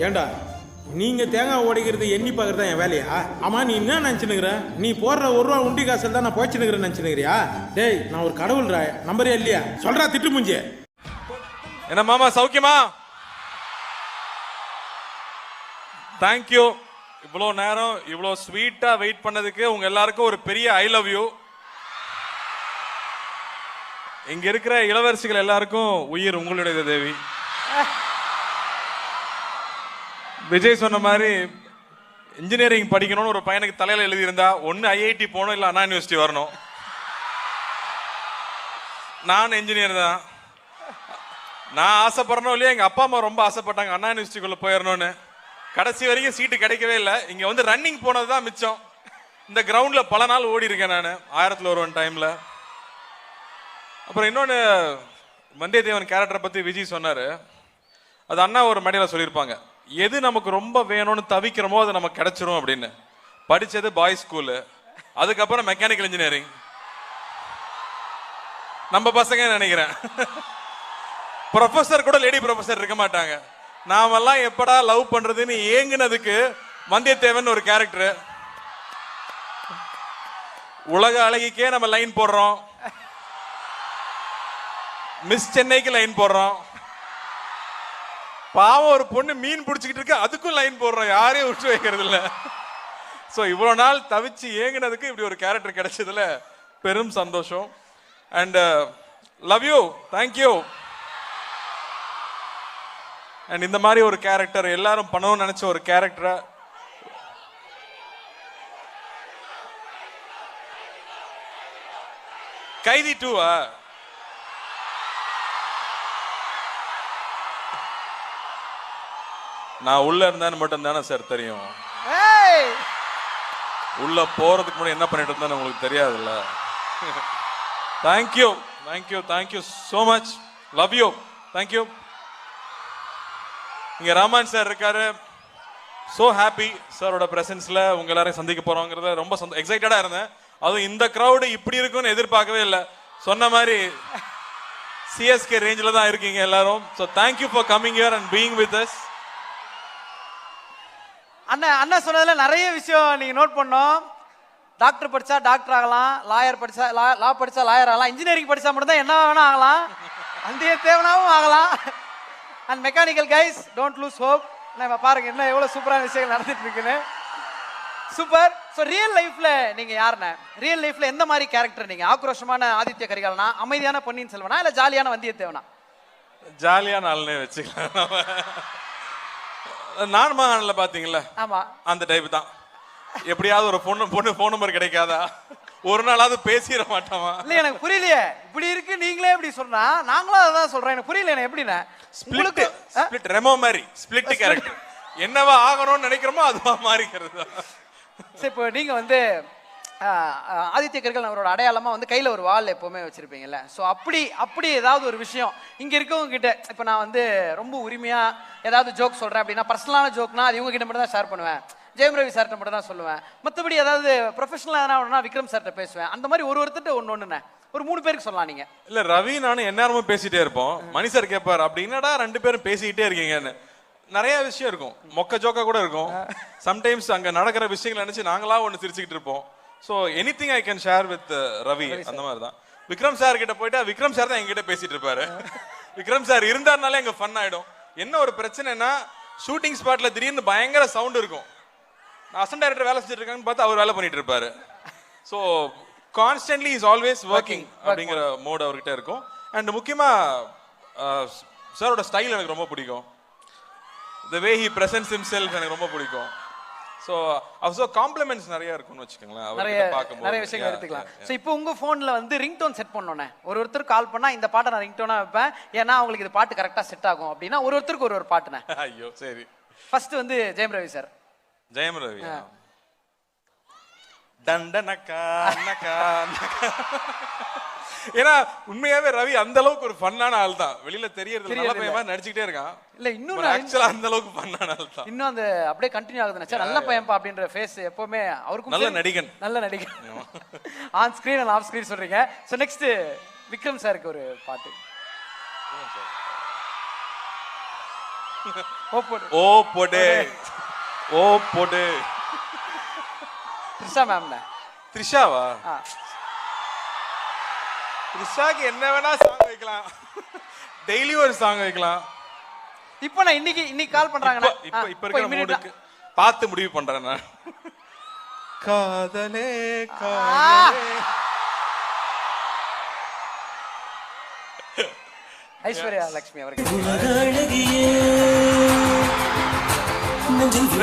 ஏண்டா நீங்க தேங்காய் உடைக்கிறது எண்ணி பார்க்கறது தான் என் வேலையா? ஆமா நீ என்ன நினைச்சுனுக்குற? நீ போடுற ஒரு ரூபா உண்டி காசில் தான் நான் போய்ச்சுனுக்குறேன்னு நினைச்சுனுக்கிறியா? டேய் நான் ஒரு கடவுள்ரா, நம்பரே இல்லையா? சொல்றா திட்டு மூஞ்சி. என்ன மாமா சௌக்கியமா? தேங்க்யூ. இவ்வளோ நேரம் இவ்வளோ ஸ்வீட்டா வெயிட் பண்ணதுக்கு உங்க எல்லாருக்கும் ஒரு பெரிய ஐ லவ் யூ. இங்க இருக்கிற இளவரசிகள் எல்லாருக்கும் உயிர் உங்களுடைய தேவி. விஜய் சொன்ன மாதிரி இன்ஜினியரிங் படிக்கணும்னு ஒரு பையனுக்கு தலையில எழுதியிருந்தா ஒன்னு ஐஐடி போகணும் இல்லை அண்ணா யூனிவர்சிட்டி வரணும். நான் இன்ஜினியர் தான். நான் ஆசைப்படுறனோ இல்லையா, எங்க அப்பா அம்மா ரொம்ப ஆசைப்பட்டாங்க அண்ணா யூனிவர்சிட்டிக்குள்ள போயிடணும்னு. கடைசி வரைக்கும் சீட்டு கிடைக்கவே இல்லை. இங்க வந்து ரன்னிங் போனது தான் மிச்சம். இந்த கிரவுண்ட்ல பல நாள் ஓடி இருக்கேன் நான் 1001 டைம்ல. அப்புறம் இன்னொன்று, வந்தியத்தேவன் கேரக்டரை பத்தி விஜய் சொன்னாரு. அது அண்ணா ஒரு மேடையில சொல்லியிருப்பாங்க, எது நமக்கு ரொம்ப வேணும்னு தவிக்கிறோமோ அது நமக்கு கிடைச்சிரும் அப்படின்னு. படிச்சது பாய்ஸ் ஸ்கூலு, அதுக்கப்புறம் மெக்கானிக்கல் இன்ஜினியரிங். நம்ம பசங்க நினைக்கிறேன் ப்ரொஃபசர் கூட லேடி ப்ரொஃபசர் இருக்க மாட்டாங்க. நாமெல்லாம் எப்படா லவ் பண்றதுன்னு ஏங்குனதுக்கு வந்தியத்தேவன் ஒரு கேரக்டர். உலக அழகிக்கே நம்ம லைன் போடுறோம், மிஸ் சென்னைக்கு லைன் போடுறோம். பாவம் ஒரு பொண்ணு மீன் பிடிச்சிக்கிட்டு இருக்கு, அதுக்கும் லைன் போடுறோம், யாரையும் விட்டு வைக்கிறது இல்லை. ஸோ இவ்வளோ நாள் தவிச்சு ஏங்கினதுக்கு இப்படி ஒரு கேரக்டர் கிடைச்சதுல பெரும் சந்தோஷம். And love you, thank you. And இந்த மாதிரி ஒரு கேரக்டர் எல்லாரும் பண்ணணும்னு நினைச்ச ஒரு கேரக்டரை கைதி 2 நான் உள்ள இருந்தேன்னு மட்டும் தானே சார் தெரியும். உள்ள போறதுக்கு முன்னாடி என்ன பண்ணிட்டு இருந்தேன்னு உங்களுக்கு தெரியாதுல்ல. Thank you, thank you, thank you so much. Love you, thank you. இங்க ராமன் சார் இருக்காரு. சோ ஹாப்பி சாரோட பிரசன்ஸ்ல உங்க எல்லாரையும் சந்திக்க போறோங்கிறத ரொம்ப எக்ஸைட்டடா இருந்தேன். அதுவும் இந்த கிரௌடு இப்படி இருக்கும்னு எதிர்பார்க்கவே இல்லை. சொன்ன மாதிரி சிஎஸ்கே ரேஞ்சில் தான் இருக்கீங்க எல்லாரும். So thank you for coming here and being with us. அண்ணா சொன்னதுல நிறைய விஷயம் நீங்க நோட் பண்ணோம். டாக்டர் படிச்சா டாக்டர் ஆகலாம், லாயர் படிச்சா லா படிச்சா லாயர் ஆகலாம், இன்ஜினியரிங் படிச்சா மட்டும் தான் என்ன வேணா ஆகலாம், வந்தியத்தேவனாவும் ஆகலாம். And mechanical guys don't loose hope. நம்ம பாருங்க என்ன எவ்வளவு சூப்பரான விஷயங்கள் நடந்துட்டு இருக்குன்னு. சூப்பர். ஸோ ரியல் லைஃப்ல நீங்க யாருண்ணே? ரியல் லைஃப்ல எந்த மாதிரி கேரக்டர் நீங்க? ஆக்ரோஷமான ஆதித்ய கரிகாலனா, அமைதியான பொன்னியின் செல்வனா, இல்ல ஜாலியான வந்தியத்தேவனா? ஜாலியான ஆளுனே வச்சுக்கலாம். நான் மகான்ல பாத்தீங்களா, ஆமா அந்த டைப் தான். எப்படியாவது ஒரு பொண்ணு ஃபோன் நம்பர் கிடைக்காதா, ஒரு நாளாவது பேசிட மாட்டோமா? இல்ல எனக்கு புரியலையே, இப்படி இருக்கு நீங்களே இப்படி சொன்னா நாங்களும் அதான் சொல்றேன். எனக்கு புரியல எனக்கு எப்படின்னா ஸ்பிளிட் ரெமோ மாதிரி ஸ்பிளிட் கேரக்டர். என்னவா ஆகணும்னு நினைக்கிறோமோ அதுவா மாறிக்கிறது. சரி, இப்போ நீங்க வந்து ஆதித்ய கரிகாலன் அவரோட அடையாளமா வந்து கையில ஒரு வால் எப்பவுமே வச்சிருப்பீங்கல்ல. ஸோ அப்படி ஏதாவது ஒரு விஷயம் இங்க இருக்கவங்க கிட்ட, இப்போ நான் வந்து ரொம்ப உரிமையா ஏதாவது ஜோக் சொல்றேன் அப்படின்னா, பர்சனலான ஜோக்னா அது இவங்க கிட்ட மட்டும் தான் ஷேர் பண்ணுவேன், ஜெயம் ரவி சார்கிட்ட மட்டும் தான் சொல்லுவேன். மற்றபடி ஏதாவது ப்ரொஃபஷனலாக எதனா விக்ரம் சார்கிட்ட பேசுவேன். அந்த மாதிரி ஒருத்தர் ஒன்று ஒரு 3 பேருக்கு சொல்லலாம் நீங்க. இல்ல ரவி நானும் எந்நேரமும் பேசிட்டே இருப்போம். மணி சார் கேட்பாரு, அப்படி என்னடா 2 பேரும் பேசிக்கிட்டே இருக்கீங்கன்னு. நிறைய விஷயம் இருக்கும், மொக்க ஜோக்கா கூட இருக்கும். சம்டைம்ஸ் அங்க நடக்கிற விஷயங்களை நினைச்சு நாங்களா ஒன்று சிரிச்சுக்கிட்டு இருப்போம். So anything I can share with Ravi. அந்த மாதிரி தான். விக்ரம் சார் கிட்ட போயிட்டா விக்ரம் சார் தான் எங்கிட்ட பேசிட்டு இருப்பாரு. விக்ரம் சார் இருந்தாருனாலே எங்க ஃபன் ஆயிடும். என்ன ஒரு பிரச்சனைனா, ஷூட்டிங் ஸ்பாட்ல திடீர்னு பயங்கர சவுண்ட் இருக்கும். நான் அசன் டைரக்டர் வேலை செஞ்சுட்டு இருக்கான்னு பார்த்தா அவர் வேலை பண்ணிட்டு இருப்பாரு. So constantly is always working அப்படிங்கிற மோட் அவர்கிட்ட இருக்கும். அண்ட் முக்கியமா சாரோட ஸ்டைல் எனக்கு ரொம்ப பிடிக்கும். the way he presents himself எனக்கு ரொம்ப பிடிக்கும். ஸோ அவசோ காம்ப்ளிமெண்ட்ஸ் நிறைய இருக்கும்னு வச்சுக்கோங்களேன். நிறைய விஷயங்கள் எடுத்துக்கலாம். ஸோ இப்போ உங்க ஃபோனில் வந்து ரிங்டோன் செட் பண்ணோன்னே ஒருத்தர் கால் பண்ணா இந்த பாட்டை நான் ரிங்டோனா வைப்பேன், ஏன்னா அவங்களுக்கு இது பாட்டு கரெக்டாக செட் ஆகும் அப்படின்னா ஒருத்தருக்கு ஒரு பாட்டுனே. ஐயோ சரி. ஃபர்ஸ்ட் வந்து ஜெயம் ரவி சார். ஜெயம் ரவி தண்டனக்கா நக்கா. ஏன்னா உண்மையாவே ரவி அந்த அளவுக்கு ஒரு ஃபன்னான ஆள் தான். வெளியில தெரியறது நல்ல பையன் மாதிரி நடிச்சுக்கிட்டே இருக்கான். இல்ல இன்னும் ஆக்சுவலா அந்த அளவுக்கு ஃபன்னான ஆள் தான். இன்னும் அந்த அப்படியே கண்டினியூ ஆகுதுன்னு சார். நல்ல பையன்பா அப்படின்ற ஃபேஸ் எப்பவுமே அவருக்கும் நல்ல நடிகன். நல்ல நடிகன். On screen and half screen சொல்றீங்க. ஸோ நெக்ஸ்ட் விக்ரம் சாருக்கு ஒரு பாட்டு. ஓ போடு. ஓ போடு ஓ போடு. த்ரிஷா மேம்ல. த்ரிஷாவா? ஆ. த்ரிஷாக்கு என்ன வேணா சாங் வைக்கலாம், டெய்லி ஒரு சாங் வைக்கலாம். இப்போ நான் இன்னைக்கு கால் பண்றாங்க. இப்ப இருக்கிற மூடுக்கு பார்த்து முடிவு பண்றேன் நான். காதலே காதலே. ஐஸ்வர்யா லட்சுமி அவர்கள்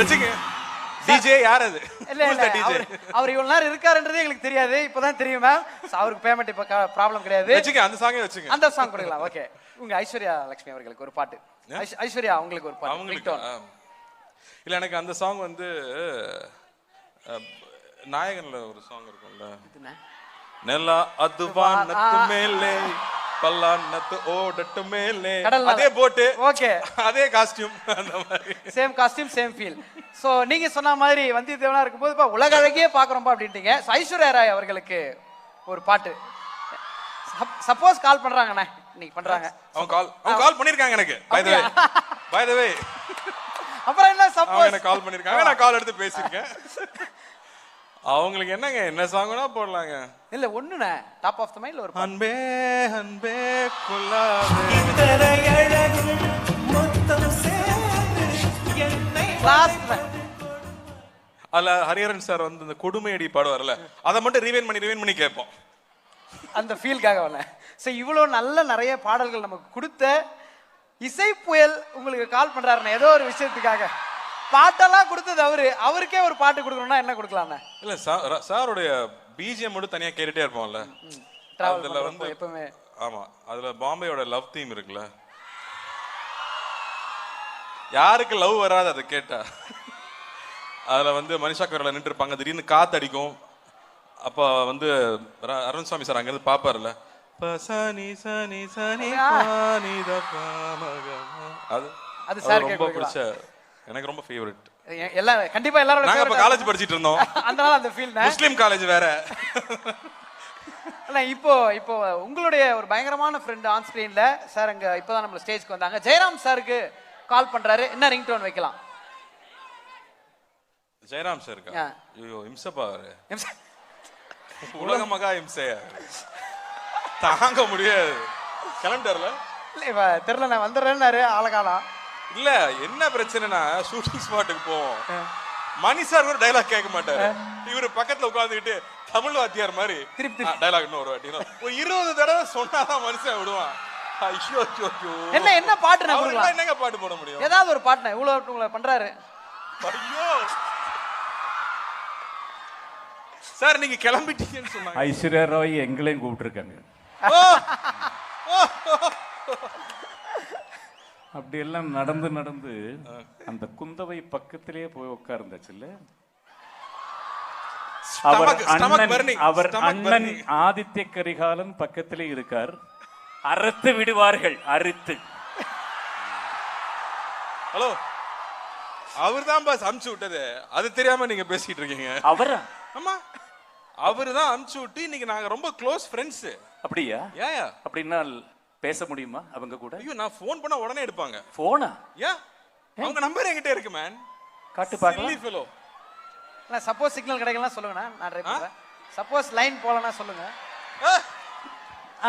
வச்சுங்க. டிஜே யார் அது? இல்ல இல்ல அவர் இவ்வளவு நேரம் இருக்காருன்றதே எங்களுக்கு தெரியாது, இப்பதான் தெரியும் மேம். அவருக்கு பேமெண்ட் இப்ப ப்ராப்ளம் கிடையாது. வச்சுங்க, அந்த சாங்கே வச்சுங்க. அந்த சாங் கொடுக்கலாம். ஓகே, உங்க ஐஸ்வர்யா லட்சுமி அவர்களுக்கு ஒரு பாட்டு. ஐஸ்வர்யா உங்களுக்கு ஒரு பாட்டு. அவங்களுக்கு இல்ல, எனக்கு அந்த சாங் வந்து நாயகன்ல ஒரு சாங் இருக்கும்ல, நெல்லா அதுவானத்து மேலே பல்லானத்து ஓடட்டு மேலே, அதே போட்டு ஓகே, அதே காஸ்டியூம், அந்த மாதிரி same costume same feel. So நீங்க சொன்ன மாதிரி வந்தியத்தேவனா இருக்கும்போது இப்ப உலக அழகியே பாக்குறோம்பா அப்படின்ட்டீங்க. ஐஸ்வர்யா ராய் அவர்களுக்கு ஒரு பாட்டு. சப்போஸ் கால் பண்றாங்கண்ணே, இன்னைக்கு பண்றாங்க. அவங்க கால் பண்ணிருக்காங்க எனக்கு. பை தி வே அப்புறம் என்ன சப்போஸ் எனக்கு கால் பண்ணிருக்காங்க, நான் கால் எடுத்து பேசிருக்கேன். அவங்களுக்கு என்னங்க, என்ன சாங்னா போடலாங்க. இல்ல ஒண்ணுண்ணே, டாப் ஆஃப் தி மைண்ட்ல ஒரு அன்பே அன்பே குலாவே அல்ல ஹரிஹரன் சார் வந்து இந்த கொடுமையடி பாடுவார்ல, அதை மட்டும் ரிவைன் பண்ணி கேட்போம். அந்த ஃபீல்காக வரல. ஸோ இவ்வளோ நல்ல நிறைய பாடல்கள் நமக்கு கொடுத்த இசை புயல் உங்களுக்கு கால் பண்றாருண்ணே ஏதோ ஒரு விஷயத்துக்காக. பாட்டெல்லாம் கொடுத்தது அவருக்கே ஒரு பாட்டு கொடுக்கணும்னா என்ன கொடுக்கலாண்ணே? இல்ல சாருடைய பிஜிஎம் மட்டும் தனியா கேட்டுட்டே இருப்போம்ல, அதுல வந்து எப்பவுமே. ஆமா, அதுல பாம்பேயோட லவ் தீம் இருக்குல்ல, யாருக்கு லவ் வராது அதை கேட்டா. அதுல வந்து மனிஷா கோயில நின்று இருப்பாங்க, திடீர்னு காத்து அடிக்கும். அப்ப வந்து அருண் சுவாமி சார் அங்க இருந்து பாப்பாருல்ல, அது ரொம்ப பிடிச்ச, எனக்கு ரொம்ப ஃபேவரட். எல்லாரும் கண்டிப்பா எல்லாரோட நாங்க அப்ப காலேஜ் படிச்சிட்டு இருந்தோம், அதனால அந்த ஃபீல் முஸ்லிம் காலேஜ் வேற. இல்ல இப்போ உங்களுடைய ஒரு பயங்கரமான ஃப்ரெண்ட் ஆன் ஸ்கிரீன்ல சார் அங்க இப்பதான் நம்ம ஸ்டேஜ்க்கு வந்தாங்க. ஜெயராம் சாருக்கு கால் பண்றாரு, என்ன ரிங்டோன் வைக்கலாம்? ஜெயராம் சார் ஐயோ இம்சப்பா அவரு, உலக மகா இம்சையா, தாங்க முடியாது. கிளம்பிட்டார்ல? இல்ல இவ தெரியல, நான் வந்துடுறேன்னாரு ஆளகாலம். இல்ல என்ன பிரச்சனைனா, ஷூட்டிங் ஸ்பாட்டுக்கு போவோம், மணி சார் ஒரு டைலாக் கேட்க மாட்டாரு, இவரு பக்கத்துல உட்கார்ந்துக்கிட்டு தமிழ் வாத்தியார் மாதிரி திருப்பி டைலாக் இன்னொரு வாட்டி ஒரு 20 தடவை சொன்னாதான் மனுஷன் விடுவான். ஐயோ என்ன பாட்டு நான் கொடுக்கலாம்? என்னங்க பாட்டு போட முடியும்? ஏதாவது ஒரு பாட்டு இவ்வளவு உங்களை பண்றாரு. ஐயோ சார் நீங்க கிளம்பிட்டீங்கன்னு சொன்னாங்க. ஐஸ்வர்யா ராய் எங்களையும் கூப்பிட்டுருக்காங்க. அப்படியெல்லாம் நடந்து அந்த குந்தவை பக்கத்திலேயே போய் உட்கார்ந்தாச்சுல்ல. அவர் அண்ணன் ஆதித்ய கரிகாலன் பக்கத்திலே இருக்கார். அறுத்து விடுவார்கள், அறுத்து. ஹலோ, அவர்தான் பாஸ் அனுப்பிச்சு விட்டது, அது தெரியாம நீங்க பேசிட்டு இருக்கீங்க. அவரா? ஆமா, அவருதான் அனுப்பிச்சு விட்டு இன்னைக்கு நாங்க ரொம்ப க்ளோஸ் ஃப்ரெண்ட்ஸ். அப்படியா? ஏயா அப்படின்னா பேச முடியுமா அவங்க கூட? ஐயோ, நான் ஃபோன் பண்ணா உடனே எடுப்பாங்க. போனா? ஏன் அவங்க நம்பர் என்கிட்ட இருக்கு மேன். காட்டு பார்க்கலாம். ஃபெலோ. நான் சப்போஸ் சிக்னல் கிடைக்கலனா சொல்லுங்க, நான் ட்ரை பண்றேன். சப்போஸ் லைன் போலனா சொல்லுங்க.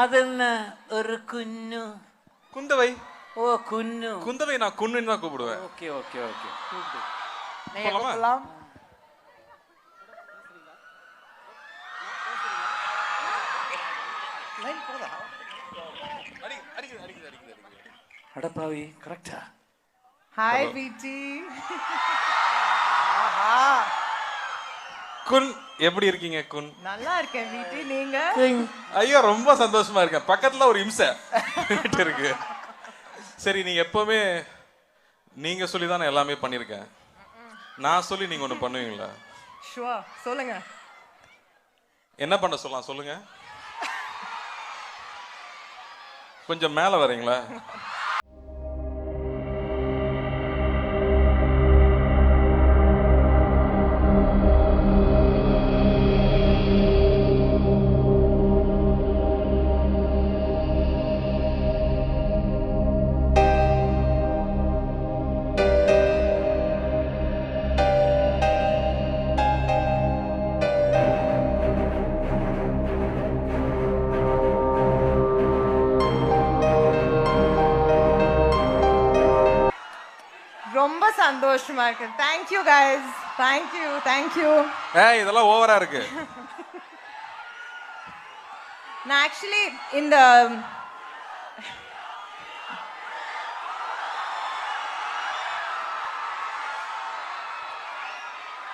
அதென்ன ஒரு குன்னு குந்தவை? ஓ குன்னு. குந்தவை நான் குன்னுன்னு தான் கூப்பிடுவேன். Okay okay okay. நீங்க கூப்பிடலாம். லைன் போதா? அடப்பாவி, கரெக்டா? ஹாய் பிடி. ஆஹா, குன் எப்படி இருக்கீங்க? குன் நல்லா இருக்கேன் வீட்டு, நீங்க? ஐயோ ரொம்ப சந்தோஷமா இருக்கேன். பக்கத்துல ஒரு இம்சை இருக்கு. சரி, நீங்க எப்பவுமே நீங்க சொல்லி தான் நான் எல்லாமே பண்ணிருக்கேன். நான் சொல்லி நீங்க ஒண்ணு பண்ணுவீங்களா? ஷுவா, சொல்லுங்க. என்ன பண்ண சொல்லலாம் சொல்லுங்க. கொஞ்சம் மேல வரீங்களா? ரொம்ப சந்தோஷமா இருக்கு. Thank you guys. Thank you. ஏய் இதெல்லாம் ஓவரா இருக்கு. நான் ஆக்சுவலி இந்த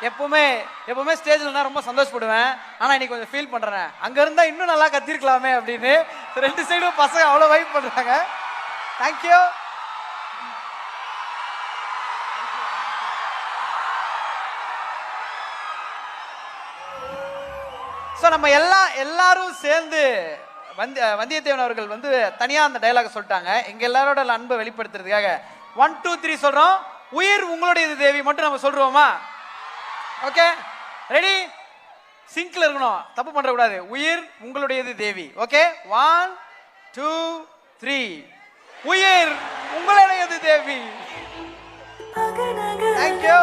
எப்பவுமே ஸ்டேஜ்ல நான் ரொம்ப சந்தோஷப்படுவேன். ஆனா இன்னைக்கு கொஞ்சம் ஃபீல் பண்றேன். அங்க இருந்தா இன்னும் நல்லா கத்திருக்கலாமே அப்படின்னு. ரெண்டு சைடும் பசங்க அவ்வளவு வைப் பண்றாங்க. தேங்க்யூ. ஸோ நம்ம எல்லாரும் சேர்ந்து வந்தியத்தேவன் அவர்கள் வந்து தனியா அந்த டயலாக சொல்லிட்டாங்க. எங்க எல்லாரோட அன்பை வெளிப்படுத்துறதுக்காக 1 2 3 சொல்றோம். உயிர் உங்களுடையது தேவி மட்டும் நம்ம சொல்றோமா? Okay, ready? சிங்க்ல இருக்கணும், தப்பு பண்ற கூடாது. உயிர் உங்களுடையது தேவி. ஓகே, 1 2 3. உயிர் உங்களுடையது தேவி. தேங்க்யூ.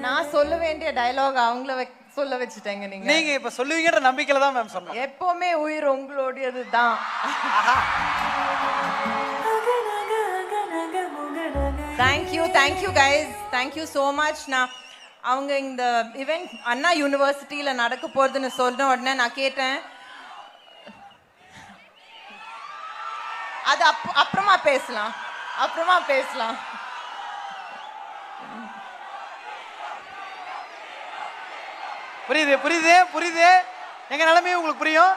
நான் சொல்ல வேண்டிய டயலாக் அவங்கள சொல்ல வச்சுட்டேங்க. நீங்க இப்ப சொல்லுவீங்கன்ற நம்பிக்கையில தான் மேம் சொன்னோம். எப்பவுமே உயிர் உங்களுடையது தான். Thank you guys. Thank you so much. நான் அவங்க இந்த இவெண்ட் அண்ணா யூனிவர்சிட்டியில நடக்க போறதுன்னு சொன்ன உடனே நான் கேட்டேன், அது அப்புறமா பேசலாம். புரியுது. எங்க நிலைமையும் உங்களுக்கு புரியும்.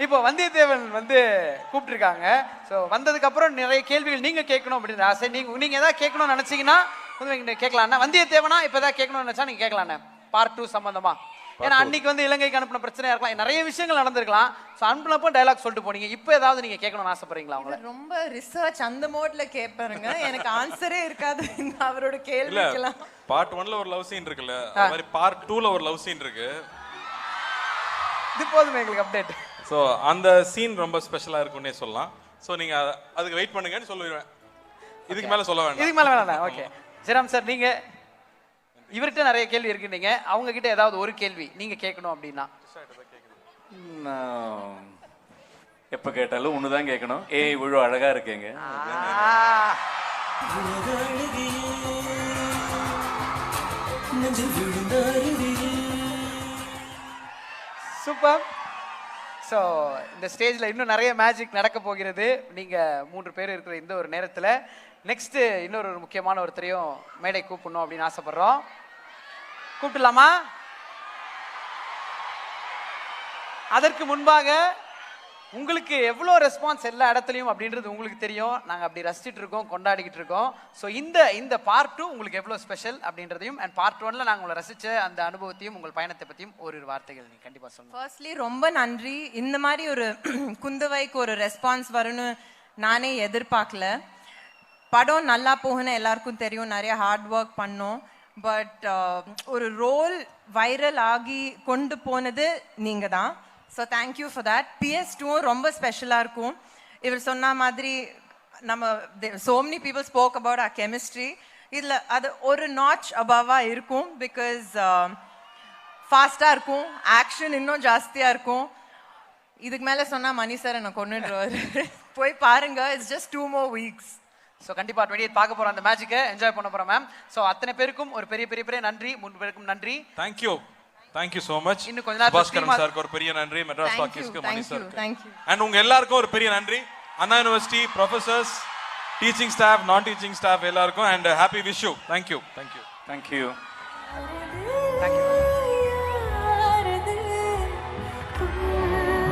இப்போ வந்தியத்தேவன் வந்து கூப்பிட்டுருக்காங்க. ஸோ வந்ததுக்கு அப்புறம் நிறைய கேள்விகள் நீங்க கேட்கணும் அப்படின்ற ஆசை. நீங்க ஏதாவது கேட்கணும்னு நினைச்சீங்கன்னா கேட்கலாம். வந்தியத்தேவனா இப்போ ஏதாவது கேட்கணும்னு நினைச்சா நீங்க கேட்கலாம். பார்ட் 2 சம்பந்தமா. ஏன்னா அன்னைக்கு வந்து இலங்கைக்கு அனுப்பின பிரச்சனையா இருக்கலாம், நிறைய விஷயங்கள் நடந்திருக்கலாம். ஸோ அனுப்பினப்போ டைலாக் சொல்லிட்டு போனீங்க. இப்போ ஏதாவது நீங்க கேட்கணும்னு ஆசைப்படுறீங்களா? அவங்கள ரொம்ப ரிசர்ச் அந்த மோட்ல கேட்பாருங்க. எனக்கு ஆன்சரே இருக்காது அவரோட கேள்விக்கெல்லாம். பார்ட் 1ல ஒரு லவ் சீன் இருக்குல்ல, அது மாதிரி பார்ட் 2ல ஒரு லவ் சீன் இருக்கு. இது போதுமே எங்களுக்கு அப்டேட். ஸோ அந்த சீன் ரொம்ப ஸ்பெஷலா இருக்குன்னே சொல்லலாம். ஸோ நீங்க அதுக்கு வெயிட் பண்ணுங்கன்னு சொல்லிடுவேன். இதுக்கு மேல சொல்ல வேண்டாம். இதுக்கு மேல வேணாம். ஓகே ஜெராம் சார், நீங்க இவர்கிட்ட நிறைய கேள்வி இருக்கு. நீங்க அவங்க கிட்ட ஏதாவது ஒரு கேள்வி நீங்க கேட்கணும் அப்படின்னா எப்ப கேட்டாலும் ஒண்ணுதான் கேட்கணும். இவ்வளவு அழகா இருக்கேங்க. சூப்பர். ஸோ இந்த ஸ்டேஜில் இன்னும் நிறைய மேஜிக் நடக்க போகிறது. நீங்கள் 3 பேர் இருக்கிற இந்த ஒரு நேரத்தில் நெக்ஸ்ட்டு இன்னொரு முக்கியமான ஒருத்தரையும் மேடை கூப்பிடணும் அப்படின்னு ஆசைப்படுறோம். கூப்பிடலாமா? அதற்கு முன்பாக உங்களுக்கு எவ்வளோ ரெஸ்பான்ஸ் எல்லா இடத்துலையும் அப்படின்றது உங்களுக்கு தெரியும். நாங்கள் அப்படி ரசிச்சுட்டு இருக்கோம், கொண்டாடிக்கிட்டு இருக்கோம். ஸோ இந்த பார்ட் 2 உங்களுக்கு எவ்வளோ ஸ்பெஷல் அப்படின்றதையும் அண்ட் பார்ட் 1ல நாங்கள் உங்களை ரசித்த அந்த அனுபவத்தையும் உங்கள் பயணத்தை பற்றியும் ஒரு வார்த்தைகள் நீங்கள் கண்டிப்பாக சொல்லுங்கள். ஃபர்ஸ்ட்லி ரொம்ப நன்றி. இந்த மாதிரி ஒரு குந்தவைக்கு ஒரு ரெஸ்பான்ஸ் வரும்னு நானே எதிர்பார்க்கல. படம் நல்லா போகுன்னு எல்லாருக்கும் தெரியும், நிறைய ஹார்ட் ஒர்க் பண்ணோம். பட் ஒரு ரோல் வைரல் ஆகி கொண்டு போனது நீங்கள் தான். So thank you for that. PS2 ரொம்ப ஸ்பெஷலாக இருக்கும். இவர் சொன்ன மாதிரி நம்ம so many people spoke about our chemistry. இதில் அது ஒரு நாட்ச் அபவாக இருக்கும். பிகாஸ் ஃபாஸ்ட்டாக இருக்கும், ஆக்ஷன் இன்னும் ஜாஸ்தியாக இருக்கும். இதுக்கு மேலே சொன்னால் மணி சார் என்னை கொண்டுடுவார். போய் பாருங்க, it's just 2 more weeks. So கண்டிப்பாக 28 பார்க்க போகிறோம், அந்த மேஜிக்கை என்ஜாய் பண்ண போகிறோம் மேம். ஸோ அத்தனை பேருக்கும் ஒரு பெரிய நன்றி. 3 பேருக்கும் நன்றி. Thank you so much. இன்னும் கொஞ்ச நேரம் பாஸ்கரன் சாருக்கு ஒரு பெரிய நன்றி. மெட்ராஸ் டாக்கீஸ்க்கு மணி சாருக்கு. Thank you. அண்ட் உங்க எல்லாருக்கும் ஒரு பெரிய நன்றி. அண்ணா யூனிவர்சிட்டி ப்ரொஃபசர்ஸ், டீச்சிங் ஸ்டாஃப், நான் டீச்சிங் ஸ்டாஃப் எல்லாருக்கும் and happy wish you. Thank you. Thank you. Thank you.